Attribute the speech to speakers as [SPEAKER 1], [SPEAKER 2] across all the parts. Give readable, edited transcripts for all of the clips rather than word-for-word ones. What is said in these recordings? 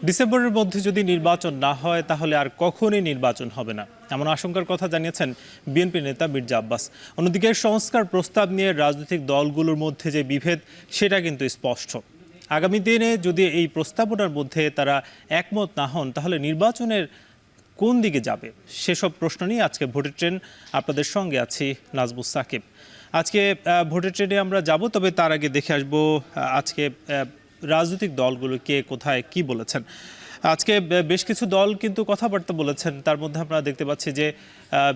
[SPEAKER 1] ডিসেম্বরের মধ্যে যদি নির্বাচন না হয় তাহলে আর কখনোই নির্বাচন হবে না, এমন আশঙ্কার কথা জানিয়েছেন বিএনপি নেতা মির্জা আব্বাস। অন্যদিকে সংস্কার প্রস্তাব নিয়ে রাজনৈতিক দলগুলোর মধ্যে যে বিভেদ সেটা কিন্তু স্পষ্ট। আগামী দিনে যদি এই প্রস্তাবনার মধ্যে তারা একমত না হন তাহলে নির্বাচনের কোন দিকে যাবে সেসব প্রশ্ন নিয়ে আজকে ভোটের ট্রেন আপনাদের সঙ্গে আছি নাজমুস সাকিব। আজকে ভোটের ট্রেনে আমরা যাব, তবে তার আগে দেখে আসবো আজকে রাজনৈতিক দলগুলো কে কোথায় কি বলেছেন। আজকে বেশ কিছু দল কিন্তু কথাবার্তা বলেছেন, তার মধ্যে আমরা দেখতে পাচ্ছি যে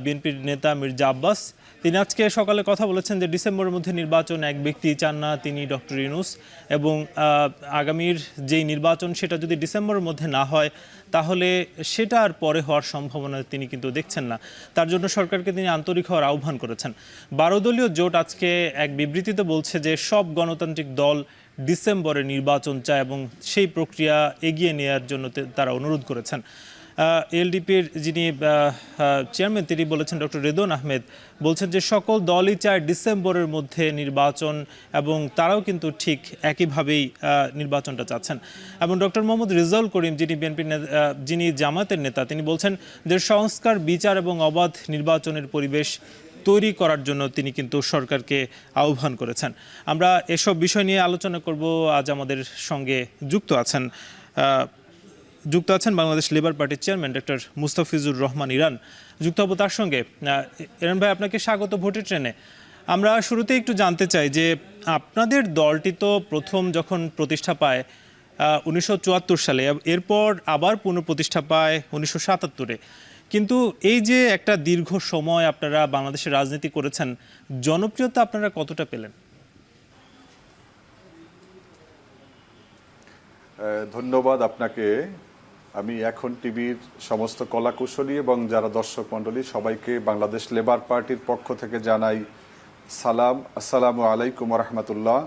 [SPEAKER 1] বিএনপির নেতা মির্জা আব্বাস তিনি আজকে সকালে কথা বলেছেন যে ডিসেম্বরের মধ্যে নির্বাচন এক ব্যক্তি চান না, তিনি ডক্টর ইউনূস, এবং আগামীর যেই নির্বাচন সেটা যদি ডিসেম্বরের মধ্যে না হয় তাহলে সেটা আর পরে হওয়ার সম্ভাবনা তিনি কিন্তু দেখছেন না। তার জন্য সরকারকে তিনি আন্তরিক হওয়ার আহ্বান করেছেন। 12 দলীয় জোট আজকে এক বিবৃতিতে বলছে যে সব গণতান্ত্রিক দল ডিসেম্বরে নির্বাচন চায় এবং সেই প্রক্রিয়া এগিয়ে নেওয়ার জন্য তারা অনুরোধ করেছেন। এলডিপির যিনি চেয়ারম্যান তিনি বলেছেন, ডক্টর রেদওয়ান আহমেদ বলছেন যে সকল দলই চায় ডিসেম্বরের মধ্যে নির্বাচন এবং তারাও কিন্তু ঠিক একইভাবেই নির্বাচনটা চাচ্ছেন। এবং ডক্টর মোহাম্মদ রেজাউল করিম যিনি বিএনপির যিনি জামায়াতের নেতা তিনি বলছেন যে সংস্কার, বিচার এবং অবাধ নির্বাচনের পরিবেশ তৈরি করার জন্য তিনি কিন্তু সরকারকে আহ্বান করেছেন। আমরা এসব বিষয় নিয়ে আলোচনা করব। আজ আমাদের সঙ্গে যুক্ত আছেন বাংলাদেশ লেবার পার্টির chairman doctor Mustafizur Rahman Iran. যুক্ত হব তার সঙ্গে। ইরান ভাই, আপনাকে স্বাগত ভোটের ট্রেনে। আমরা শুরুতে একটু জানতে চাই যে আপনাদের দলটি তো প্রথম যখন প্রতিষ্ঠা পায় 1974 সালে, এরপর আবার পুনঃপ্রতিষ্ঠা পায় 1977-এ, কিন্তু এই যে একটা দীর্ঘ সময় আপনারা বাংলাদেশের রাজনীতি করেছেন, জনপ্রিয়তা আপনারা কতটা পেলেন?
[SPEAKER 2] ধন্যবাদ আপনাকে। আমি এখন টিভির সমস্ত কলাকুশলী এবং যারা দর্শক মণ্ডলী সবাইকে বাংলাদেশ লেবার পার্টির পক্ষ থেকে জানাই সালাম, আসসালামু আলাইকুম রহমতুল্লাহ।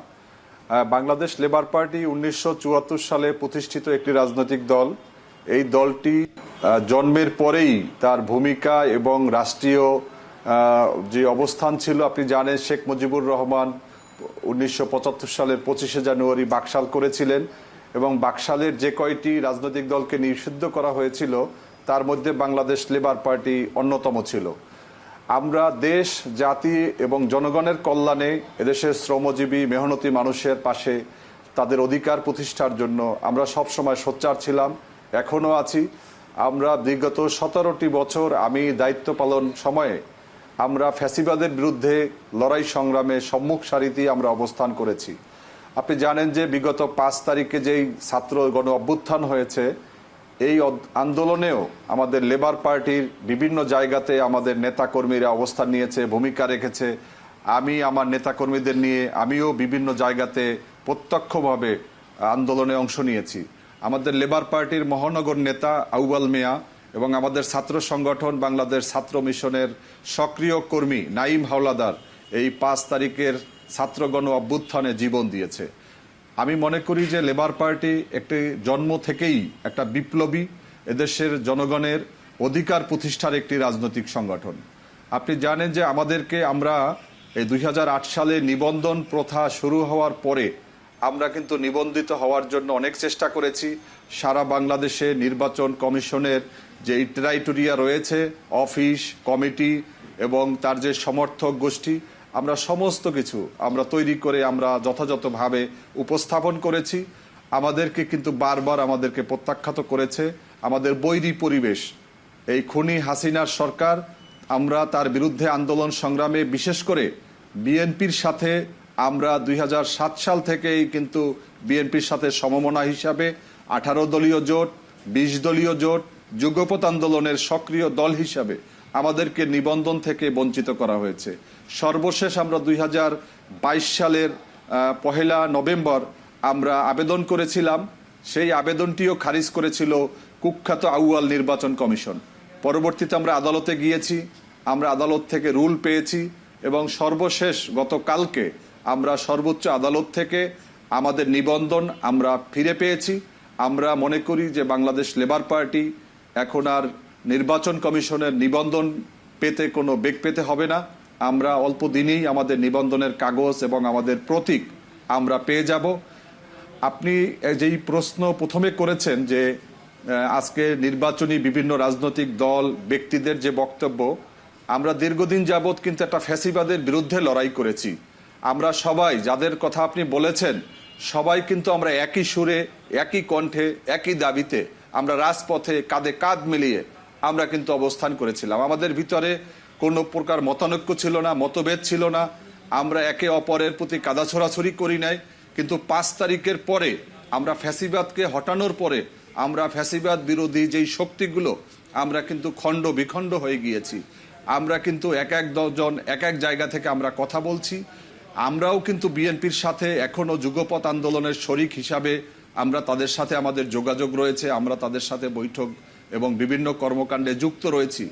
[SPEAKER 2] বাংলাদেশ লেবার পার্টি 1974 সালে প্রতিষ্ঠিত একটি রাজনৈতিক দল। এই দলটি জন্মের পরেই তার ভূমিকা এবং রাষ্ট্রীয় যে অবস্থান ছিল, আপনি জানেন শেখ মুজিবুর রহমান 1975 সালের 25শে জানুয়ারি বাকশাল করেছিলেন এবং বাকশালের যে কয়টি রাজনৈতিক দলকে নিষিদ্ধ করা হয়েছিল তার মধ্যে বাংলাদেশ লেবার পার্টি অন্যতম ছিল। আমরা দেশ, জাতি এবং জনগণের কল্যাণে এদেশের শ্রমজীবী মেহনতি মানুষের পাশে তাদের অধিকার প্রতিষ্ঠার জন্য আমরা সবসময় সোচ্চার ছিলাম, এখনও আছি। আমরা বিগত 17টি বছর আমি দায়িত্ব পালন সময়ে আমরা ফ্যাসিবাদের বিরুদ্ধে লড়াই সংগ্রামে সম্মুখ সারিতেই আমরা অবস্থান করেছি। আপনি জানেন যে বিগত 5 তারিখে যেই ছাত্র গণ অভ্যুত্থান হয়েছে, এই আন্দোলনেও আমাদের লেবার পার্টির বিভিন্ন জায়গাতে আমাদের নেতাকর্মীরা অবস্থান নিয়েছে, ভূমিকা রেখেছে। আমি আমার নেতাকর্মীদের নিয়ে আমিও বিভিন্ন জায়গাতে প্রত্যক্ষভাবে আন্দোলনে অংশ নিয়েছি। আমাদের লেবার পার্টির মহানগর নেতা আউয়াল মিয়া এবং আমাদের ছাত্র সংগঠন বাংলাদেশ ছাত্র মিশনের সক্রিয় কর্মী নাইম হাওলাদার এই 5 তারিখের ছাত্র গণ অভ্যুত্থানে জীবন দিয়েছে। আমি মনে করি যে লেবার পার্টি একটি জন্ম থেকেই একটা বিপ্লবী, এদেশের জনগণের অধিকার প্রতিষ্ঠার একটি রাজনৈতিক সংগঠন। আপনি জানেন যে আমরা এই 2008 সালে নিবন্ধন প্রথা শুরু হওয়ার পরে আমরা কিন্তু নিবন্ধিত হওয়ার জন্য অনেক চেষ্টা করেছি। সারা বাংলাদেশে নির্বাচন কমিশনের যে ক্রাইটেরিয়া রয়েছে, অফিস, কমিটি এবং তার যে সমর্থক গোষ্ঠী, আমরা সমস্ত কিছু আমরা তৈরি করে আমরা যথাযথভাবে উপস্থাপন করেছি। আমাদেরকে কিন্তু বারবার আমাদেরকে প্রত্যাখ্যাত করেছে আমাদের বৈরী পরিবেশ। এই খুনি হাসিনার সরকার, আমরা তার বিরুদ্ধে আন্দোলন সংগ্রামে বিশেষ করে বিএনপির সাথে আমরা 2007 সাল থেকেই কিন্তু বিএনপির সাথে সমমনা হিসাবে 18 দলীয় জোট, 20 দলীয় জোট, যুগপৎ আন্দোলনের সক্রিয় দল হিসাবে আমাদেরকে নিবন্ধন থেকে বঞ্চিত করা হয়েছে। সর্বশেষ আমরা 2022 সালের 1 নভেম্বর আমরা আবেদন করেছিলাম, সেই আবেদনটিও খারিজ করেছিল কুখ্যাত আউয়াল নির্বাচন কমিশন। পরবর্তীতে আমরা আদালতে গিয়েছি, আমরা আদালত থেকে রুল পেয়েছি এবং সর্বশেষ গতকালকে আমরা সর্বোচ্চ আদালত থেকে আমাদের নিবন্ধন আমরা ফিরে পেয়েছি। আমরা মনে করি যে বাংলাদেশ লেবার পার্টি এখন আর নির্বাচন কমিশনের নিবন্ধন পেতে কোনো বেগ পেতে হবে না। আমরা অল্প দিনেই আমাদের নিবন্ধনের কাগজ এবং আমাদের প্রতীক আমরা পেয়ে যাব। আপনি যেই প্রশ্ন প্রথমে করেছেন যে আজকে নির্বাচনী বিভিন্ন রাজনৈতিক দল ব্যক্তিদের যে বক্তব্য, আমরা দীর্ঘদিন যাবৎ কিন্তু একটা ফ্যাসিবাদের বিরুদ্ধে লড়াই করেছি। আমরা সবাই যাদের কথা আপনি বলেছেন, সবাই কিন্তু আমরা একই সুরে, একই কণ্ঠে, একই দাবিতে আমরা রাজপথে কাঁধে কাঁধ মিলিয়ে আমরা কিন্তু অবস্থান করেছিলাম। আমাদের ভিতরে কোনো প্রকার মতানৈক্য ছিল না, মতভেদ ছিল না। আমরা একে অপরের প্রতি কাদা ছোড়াছড়ি করি নাই। কিন্তু 5 তারিখের পরে আমরা ফ্যাসিবাদকে হটানোর পরে আমরা ফ্যাসিবাদ বিরোধী যেই শক্তিগুলো আমরা কিন্তু খণ্ড বিখণ্ড হয়ে গিয়েছি। আমরা কিন্তু এক এক জন এক এক জায়গা থেকে আমরা কথা বলছি। আমরাও কিন্তু বিএনপির সাথে এখনো যুগপৎ আন্দোলনের শরিক হিসাবে আমরা তাদের সাথে আমাদের যোগাযোগ রয়েছে। আমরা তাদের সাথে বৈঠক এবং বিভিন্ন কর্মকাণ্ডে যুক্ত রয়েছি।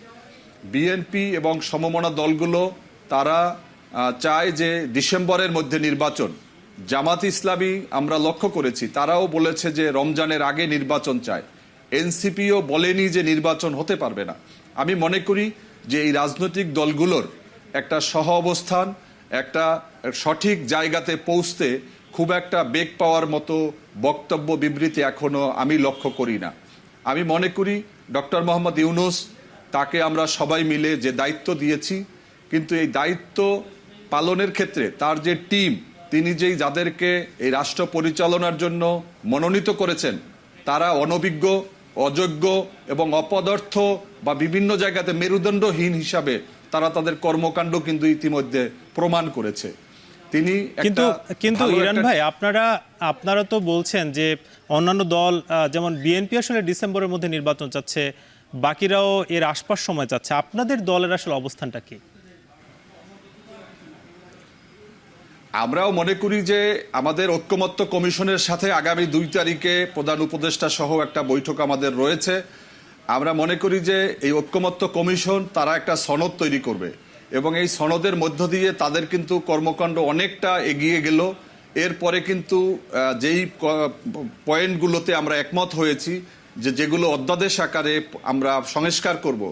[SPEAKER 2] বিএনপি এবং সমমনা দলগুলো তারা চায় যে ডিসেম্বরের মধ্যে নির্বাচন। জামাত ইসলামী আমরা লক্ষ্য করেছি, তারাও বলেছে যে রমজানের আগে নির্বাচন চায়। এনসিপিও বলেনি যে নির্বাচন হতে পারবে না। আমি মনে করি যে এই রাজনৈতিক দলগুলোর একটা সহ অবস্থান, একটা সঠিক জায়গাতে পৌঁছতে খুব একটা বেগ পাওয়ার মতো বক্তব্য বিবৃতি এখনো আমি লক্ষ্য করি না। আমি মনে করি ডক্টর মোহাম্মদ ইউনূস, তাকে আমরা সবাই মিলে যে দায়িত্ব দিয়েছি, কিন্তু এই দায়িত্ব পালনের ক্ষেত্রে তার যে টিম, তিনি যেই যাদেরকে এই রাষ্ট্র পরিচালনার জন্য মনোনীত করেছেন, তারা অনভিজ্ঞ, অযোগ্য এবং অপদার্থ বা বিভিন্ন জায়গাতে মেরুদণ্ডহীন হিসাবে তারা তাদের কর্মকাণ্ড কিন্তু ইতিমধ্যে প্রমাণ করেছে। তিনি
[SPEAKER 1] কিন্তু ইরান ভাই, আপনারা তো বলছেন যে অন্যান্য দল যেমন বিএনপি আসলে ডিসেম্বরের মধ্যে নির্বাচন চাচ্ছে, বাকিরাও এর আশপাশ সময় চাচ্ছে। আপনাদের দলের আসলে অবস্থানটা কি?
[SPEAKER 2] আমরাও মনে করি যে আমাদের ঐক্যমত্য কমিশনের সাথে আগামী 2 তারিখে প্রধান উপদেষ্টা সহ একটা বৈঠক আমাদের রয়েছে। আমরা মনে করি যে এই ঐক্যমত্য কমিশন তারা একটা সনদ তৈরি করবে এবং এই সনদের মধ্য দিয়ে তাদের কিন্তু কর্মকাণ্ড অনেকটা এগিয়ে গেল। এরপরে কিন্তু যেই পয়েন্টগুলোতে আমরা একমত হয়েছি যে যেগুলো অধ্যাদেশ আকারে আমরা সংস্কার করব,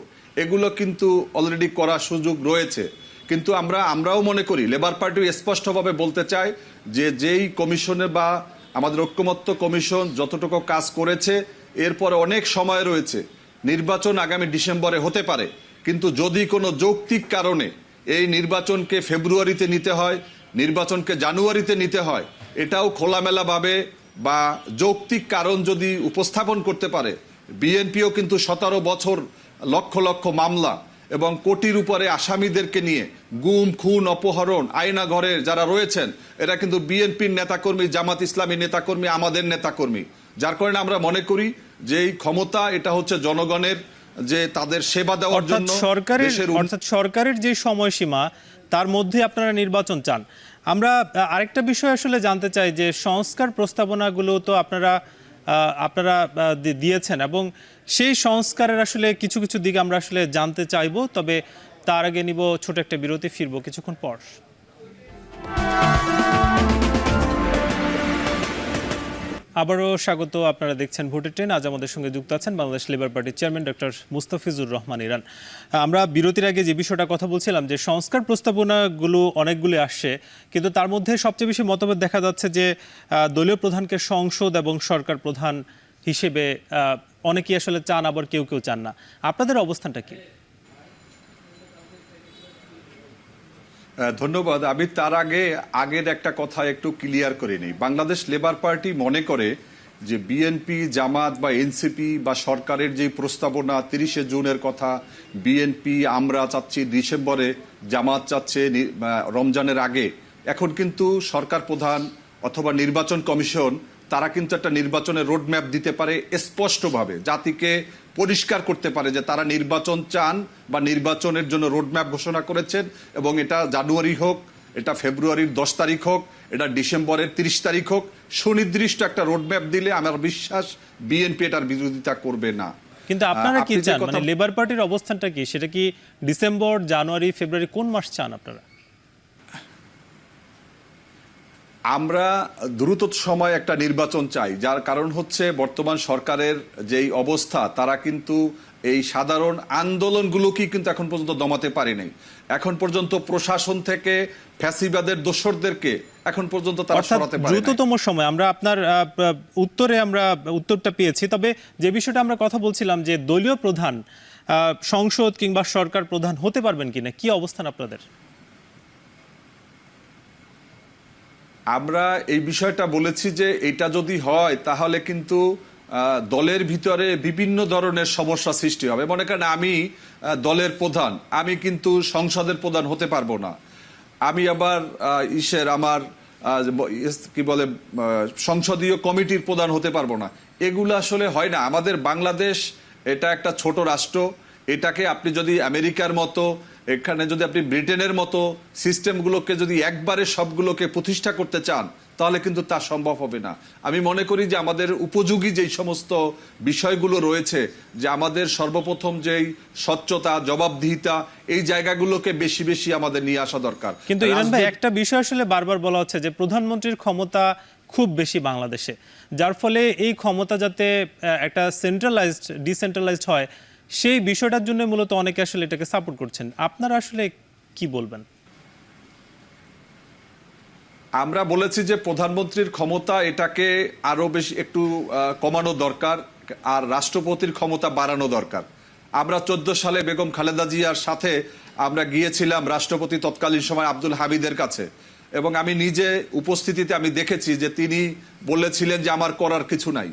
[SPEAKER 2] এগুলো কিন্তু অলরেডি করার সুযোগ রয়েছে। কিন্তু আমরাও মনে করি, লেবার পার্টি স্পষ্টভাবে বলতে চায় যে যেই কমিশনে বা আমাদের ঐক্যমত্য কমিশন যতটুকু কাজ করেছে, এরপরে অনেক সময় রয়েছে। নির্বাচন আগামী ডিসেম্বরে হতে পারে, কিন্তু যদি কোনো যৌক্তিক কারণে এই নির্বাচনকে ফেব্রুয়ারিতে নিতে হয়, নির্বাচনকে জানুয়ারিতে নিতে হয়, এটাও খোলামেলাভাবে বা যৌক্তিক কারণ যদি উপস্থাপন করতে পারে। বিএনপিও কিন্তু 17 বছর লক্ষ লক্ষ মামলা এবং কোটির উপরে আসামিদেরকে নিয়ে গুম, খুন, অপহরণ, আয়না ঘরে যারা রয়েছেন, এরা কিন্তু বিএনপির নেতাকর্মী, জামাত ইসলামী নেতাকর্মী, আমাদের নেতাকর্মী। যার কারণে আমরা মনে করি যে এই ক্ষমতা, এটা হচ্ছে জনগণের, যে তাদের সেবা দেওয়ার জন্য
[SPEAKER 1] সরকারের যে সময়সীমা, তার মধ্যে আপনারা নির্বাচন চান। আমরা আরেকটা বিষয় আসলে জানতে চাই যে সংস্কার প্রস্তাবনাগুলো তো আপনারা দিয়েছেন এবং সেই সংস্কারের আসলে কিছু কিছু দিক আমরা আসলে জানতে চাইবো। তবে তার আগে নিব ছোট একটা বিরতি, ফিরবো কিছুক্ষণ পর। আবারও স্বাগত, আপনারা দেখছেন ভোটের ট্রেন। আজ আমাদের সঙ্গে যুক্ত আছেন বাংলাদেশ লেবার পার্টির chairman doctor Mustafizur Rahman Iran. আমরা বিরতির আগে যে বিষয়টা কথা বলছিলাম যে সংস্কার প্রস্তাবনাগুলো অনেকগুলি আসছে, কিন্তু তার মধ্যে সবচেয়ে বেশি মতভেদ দেখা যাচ্ছে যে দলীয় প্রধানকে সংসদ এবং সরকার প্রধান হিসেবে অনেকেই আসলে চান, আবার কেউ কেউ চান না। আপনাদের অবস্থানটা কি?
[SPEAKER 2] ধন্যবাদ। আমি তার আগের একটা কথা একটু ক্লিয়ার করে নিই। বাংলাদেশ লেবার পার্টি মনে করে যে বিএনপি, জামাত বা এনসিপি বা সরকারের যে প্রস্তাবনা 30শে জুনের কথা, বিএনপি আমরা চাচ্ছি ডিসেম্বরে, জামাত চাচ্ছে রমজানের আগে। এখন কিন্তু সরকার প্রধান অথবা নির্বাচন কমিশন তারা কিন্তু একটা নির্বাচনের রোডম্যাপ দিতে পারে স্পষ্টভাবে, জাতিকে পরিষ্কার করতে পারে যে তারা নির্বাচন চান বা নির্বাচনের জন্য রোডম্যাপ ঘোষণা করেছেন। এবং এটা জানুয়ারি হোক, এটা ফেব্রুয়ারির 10 তারিখ হোক, এটা ডিসেম্বরের 30 তারিখ হোক, সুনির্দিষ্ট একটা রোডম্যাপ দিলে আমার বিশ্বাস বিএনপি এটার বিরোধিতা করবে না।
[SPEAKER 1] কিন্তু আপনারা কি চান, মানে লেবার পার্টির অবস্থানটা কি? সেটা কি ডিসেম্বর, জানুয়ারি, ফেব্রুয়ারি, কোন মাস চান আপনারা?
[SPEAKER 2] আমরা দ্রুত সময় একটা নির্বাচন চাই, যার কারণ হচ্ছে বর্তমান সরকারের যেই অবস্থা, তারা কিন্তু এই সাধারণ আন্দোলনগুলোকেই কিন্তু এখন পর্যন্ত দমাতে পারে নাই। এখন পর্যন্ত প্রশাসন থেকে ফ্যাসিবাদের দোসরদেরকে এখন পর্যন্ত তারা সরাতে পারে নাই।
[SPEAKER 1] দ্রুততম সময় আমরা আপনার উত্তরটা পেয়েছি, তবে যে বিষয়টা আমরা কথা বলছিলাম যে দলীয় প্রধান সংসদ কিংবা সরকার প্রধান হতে পারবেন কিনা, কি অবস্থান আপনাদের?
[SPEAKER 2] আমরা এই বিষয়টা বলেছি যে এটা যদি হয় তাহলে কিন্তু দলের ভিতরে বিভিন্ন ধরনের সমস্যা সৃষ্টি হবে। মনে করেন আমি দলের প্রধান, আমি কিন্তু সংসদের প্রধান হতে পারবো না। আমি আবার আমার কি বলে সংসদীয় কমিটির প্রধান হতে পারবো না। এগুলো আসলে হয় না। আমাদের বাংলাদেশ এটা একটা ছোট রাষ্ট্র। এটাকে আপনি যদি আমেরিকার মতো, এখানে যদি আপনি ব্রিটেনের মতো সিস্টেমগুলোকে যদি একবারে সবগুলোকে প্রতিষ্ঠা করতে চান তাহলে কিন্তু তা সম্ভব হবে না। আমি মনে করি যে আমাদের উপযোগী যেই সমস্ত বিষয়গুলো রয়েছে, যে আমাদের সর্বপ্রথম যেই স্বচ্ছতা, জবাবদিহিতা, এই জায়গাগুলোকে বেশি বেশি আমাদের নিয়ে আসা দরকার।
[SPEAKER 1] কিন্তু ইরান ভাই, একটা বিষয় আসলে বারবার বলা হচ্ছে যে প্রধানমন্ত্রীর ক্ষমতা খুব বেশি বাংলাদেশে, যার ফলে এই ক্ষমতা যাতে একটা ডিসেন্ট্রালাইজড হয়, সেই বিষয়টার জন্য মূলত অনেকে আসলে এটাকে সাপোর্ট করছেন। আপনারা আসলে কি বলবেন?
[SPEAKER 2] আমরা বলেছি যে প্রধানমন্ত্রীর ক্ষমতা এটাকে আরো বেশি একটু কমানো দরকার, আর রাষ্ট্রপতির ক্ষমতা বাড়ানো দরকার। আমরা 14 সালে বেগম খালেদা জিয়ার সাথে আমরা গিয়েছিলাম রাষ্ট্রপতি তৎকালীন সময় আব্দুল হামিদের কাছে, এবং আমি নিজে উপস্থিতিতে আমি দেখেছি যে তিনি বলেছিলেন যে আমার করার কিছু নাই।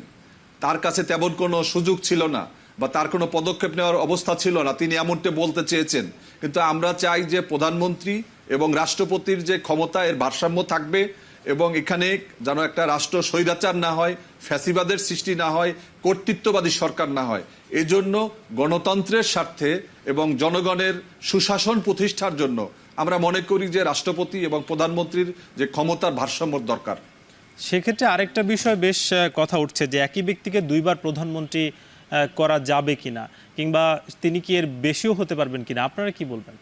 [SPEAKER 2] তার কাছে তেমন কোনো সুযোগ ছিল না বা তার কোনো পদক্ষেপ নেওয়ার অবস্থা ছিল না, তিনি এমনটা বলতে চেয়েছেন। কিন্তু আমরা চাই যে প্রধানমন্ত্রী এবং রাষ্ট্রপতির যে ক্ষমতা, এর ভারসাম্য থাকবে, এবং এখানে যেন একটা রাষ্ট্র স্বৈরাচার না হয়, ফ্যাসিবাদের সৃষ্টি না হয়, কর্তৃত্ববাদী সরকার না হয়। এজন্য গণতন্ত্রের স্বার্থে এবং জনগণের সুশাসন প্রতিষ্ঠার জন্য আমরা মনে করি যে রাষ্ট্রপতি এবং প্রধানমন্ত্রীর যে ক্ষমতার ভারসাম্য দরকার।
[SPEAKER 1] সেক্ষেত্রে আরেকটা বিষয় বেশ কথা উঠছে যে একই ব্যক্তিকে দুইবার প্রধানমন্ত্রী করা যাবে কিনা, কিংবা তিনি কি এর বেশিও হতে পারবেন কিনা, আপনারা কি বলবেন?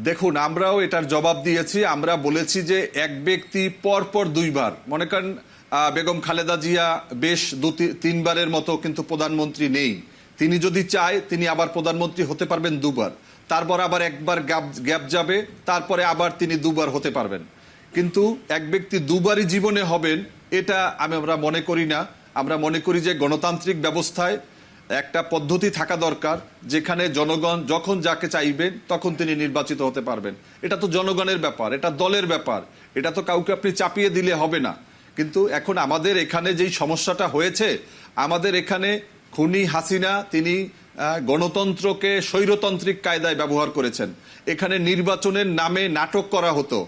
[SPEAKER 2] দেখুন, আমরাও এটার জবাব দিয়েছি। আমরা বলেছি যে এক ব্যক্তি পরপর দুইবার, মনে করেন বেগম খালেদা জিয়া বেশ 2-3বারের মতো কিন্তু প্রধানমন্ত্রী নেই। তিনি যদি চায় তিনি আবার প্রধানমন্ত্রী হতে পারবেন দুবার, তারপর আবার একবার গ্যাপ যাবে, তারপরে আবার তিনি দুবার হতে পারবেন। কিন্তু এক ব্যক্তি দুবারই জীবনে হবেন এটা আমরা মনে করি না। আমরা মনে করি যে গণতান্ত্রিক ব্যবস্থায় একটা পদ্ধতি থাকা দরকার, যেখানে জনগণ যখন যাকে চাইবেন তখন তিনি নির্বাচিত হতে পারবেন। এটা তো জনগণের ব্যাপার, এটা দলের ব্যাপার, এটা তো কাউকে আপনি চাপিয়ে দিলে হবে না। কিন্তু এখন আমাদের এখানে যেই সমস্যাটা হয়েছে, আমাদের এখানে খুনি হাসিনা তিনি গণতন্ত্রকে স্বৈরতান্ত্রিক কায়দায় ব্যবহার করেছেন। এখানে নির্বাচনের নামে নাটক করা হতো।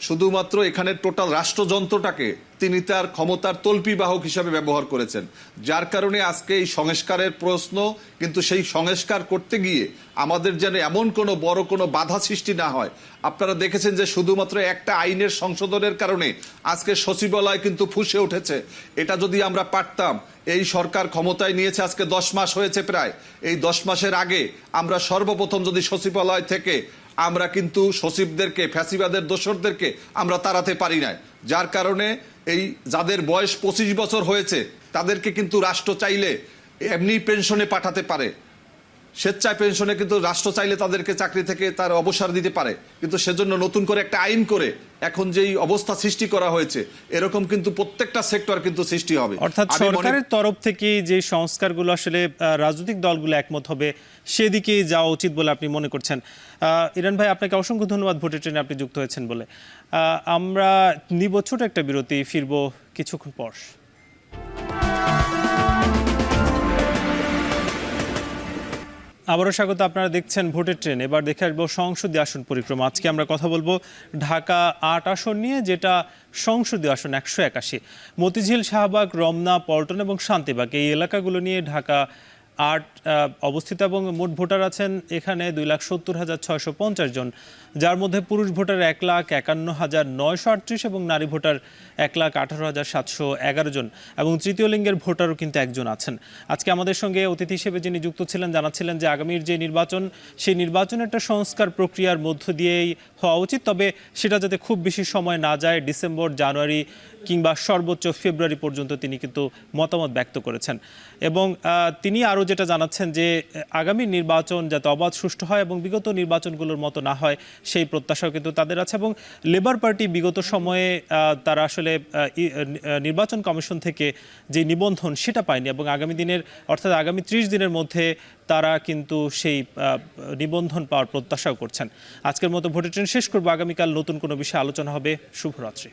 [SPEAKER 2] শুধুমাত্র এখানে টোটাল রাষ্ট্রযন্ত্রটাকে তিনি তার ক্ষমতার তল্পি বাহক হিসাবে ব্যবহার করেছেন, যার কারণে আজকে এই সংস্কারের প্রশ্ন, কিন্তু সেই সংস্কার করতে গিয়ে আমাদের যেন এমন কোনো বড় কোনো বাধা সৃষ্টি না হয়। আপনারা দেখেছেন যে শুধুমাত্র একটা আইনের সংশোধনের কারণে আজকে সচিবালয় কিন্তু ফুঁসে উঠেছে। এটা যদি আমরা পারতাম, এই সরকার ক্ষমতায় নিয়েছে আজকে 10 মাস হয়েছে প্রায়, এই 10 মাসের আগে আমরা সর্বপ্রথম যদি সচিবালয় থেকে আমরা কিন্তু সচিবদেরকে, ফ্যাসিবাদের দোসরদেরকে আমরা তাড়াতে পারি না, যার কারণে এই যাদের বয়স 25 বছর হয়েছে তাদেরকে কিন্তু রাষ্ট্র চাইলে এমনি পেনশনে পাঠাতে পারে, স্বেচ্ছায় পেনশনে, কিন্তু রাষ্ট্র চাইলে তাদেরকে চাকরি থেকে তার অবসর দিতে পারে। কিন্তু সেজন্য নতুন করে একটা আইন করে এখন যেই অবস্থা সৃষ্টি করা হয়েছে, এরকম কিন্তু প্রত্যেকটা সেক্টর কিন্তু সৃষ্টি হবে।
[SPEAKER 1] অর্থাৎ সরকারের তরফ থেকে যে সংস্কারগুলো আসলে রাজনৈতিক দলগুলো একমত হবে সেদিকেই যাওয়া উচিত বলে আপনি মনে করছেন। ইরান ভাই, আপনাকে অসংখ্য ধন্যবাদ ভোটের ট্রেনে আপনি যুক্ত হয়েছেন বলে। আমরা নিব ছোট একটা বিরতি, ফিরবো কিছুক্ষণ পর। আবারও স্বাগত, আপনারা দেখছেন ভোটের ট্রেন। এবার দেখে আসবো সংসদীয় আসন পরিক্রমা। আজকে আমরা কথা বলবো ঢাকা 8 আসন নিয়ে, যেটা সংসদীয় আসন 181। মতিঝিল, শাহবাগ, রমনা, পল্টন এবং শান্তিবাগ এই এলাকাগুলো নিয়ে ঢাকা অবস্থিত এবং মোট ভোটার আছেন এখানে 2,70,650 জন, যার মধ্যে পুরুষ ভোটার 1,51,938 এবং নারী ভোটার 1,18,711 জন এবং তৃতীয় লিঙ্গের ভোটারও কিন্তু একজন আছেন। আজকে আমাদের সঙ্গে অতিথি হিসেবে যিনি যুক্ত ছিলেন জানাচ্ছিলেন যে আগামীর যে নির্বাচন, সেই নির্বাচনের একটা সংস্কার প্রক্রিয়ার মধ্য দিয়েই হওয়া উচিত, তবে সেটা যাতে খুব বেশি সময় না যায়, ডিসেম্বর, জানুয়ারি কিংবা সর্বোচ্চ ফেব্রুয়ারি পর্যন্ত তিনি কিন্তু মতামত ব্যক্ত করেছেন। এবং তিনি আরও যেটা জানাচ্ছেন যে আগামী নির্বাচন যাতে অবাধ সুষ্ঠু হয় এবং বিগত নির্বাচনগুলোর মতো না হয় সেই প্রত্যাশাও কিন্তু তাদের আছে। এবং লেবার পার্টি বিগত সময়ে তারা আসলে নির্বাচন কমিশন থেকে যে নিবন্ধন সেটা পায়নি এবং আগামী দিনের অর্থাৎ আগামী 30 দিনের মধ্যে তারা কিন্তু সেই নিবন্ধন পাওয়ার প্রত্যাশাও করছেন। আজকের মতো ভোটের ট্রেন শেষ করবো, আগামীকাল নতুন কোনো বিষয়ে আলোচনা হবে। শুভরাত্রি।